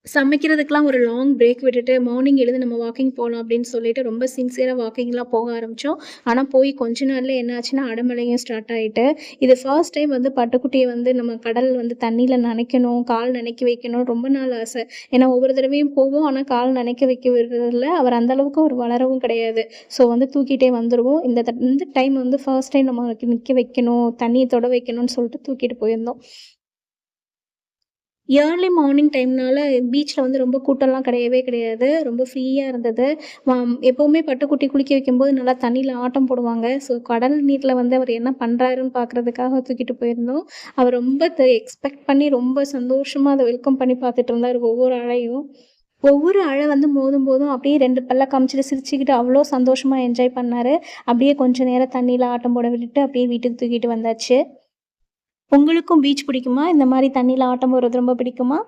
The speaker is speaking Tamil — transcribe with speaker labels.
Speaker 1: சமைக்கிறதுக்கெல்லாம் ஒரு லாங் பிரேக் விட்டுட்டு, மார்னிங் எழுந்து நம்ம வாக்கிங் போலாம் அப்படின்னு சொல்லிட்டு, ரொம்ப சின்சியரா வாக்கிங்லாம் போக ஆரம்பிச்சோம். ஆனா, போய் கொஞ்ச நாள்ல என்ன ஆச்சுன்னா, அடமழையும் ஸ்டார்ட் ஆயிட்டு, இது ஃபர்ஸ்ட் டைம் வந்து பட்டுக்குட்டிய வந்து நம்ம கடல் வந்து தண்ணீல நனைக்கணும், கால் நனைக்க வைக்கணும் ரொம்ப நாள் ஆசை. ஏன்னா, ஒவ்வொரு தடவையும் போவோம். ஆனா, கால் நனைக்க வைக்க விடுறதில்ல. அவர் அந்த அளவுக்கு அவர் வளரவும் கிடையாது. ஸோ, வந்து தூக்கிட்டே வந்துருவோம். இந்த டைம் வந்து ஃபர்ஸ்ட் டைம் நம்ம நிக்க வைக்கணும், தண்ணிய தொட வைக்கணும்னு சொல்லிட்டு தூக்கிட்டு போயிருந்தோம். ஏர்லி மார்னிங் டைம்னால பீச்ல வந்து ரொம்ப கூட்டம்லாம் கிடையவே கிடையாது. ரொம்ப ஃப்ரீயா இருந்தது. எப்பவுமே பட்டுக்குட்டி குளிக்க வைக்கும்போது நல்லா தண்ணீல ஆட்டம் போடுவாங்க. ஸோ கடல் நீர்ல வந்து அவர் என்ன பண்றாருன்னு பார்க்குறதுக்காக தூக்கிட்டு போயிருந்தோம். அவர் ரொம்ப எக்ஸ்பெக்ட் பண்ணி ரொம்ப சந்தோஷமா அத வெல்கம் பண்ணி பார்த்துட்டு இருந்தாரு ஒவ்வொரு அலையும். ஒவ்வொரு அலை வந்து மோதும்போதும் அப்படியே 2 பல்ல காமிச்சுட்டு சிரிச்சுக்கிட்டு அவ்ளோ சந்தோஷமா என்ஜாய் பண்ணாரு. அப்படியே கொஞ்ச நேரம் தண்ணீல ஆட்டம் போட விட்டுட்டு அப்படியே வீட்டுக்கு தூக்கிட்டு வந்தாச்சு. உங்களுக்கும் பீச் பிடிக்குமா? இந்த மாரி தண்ணீல ஆட்டம் போடுறது ரொம்ப பிடிக்குமா?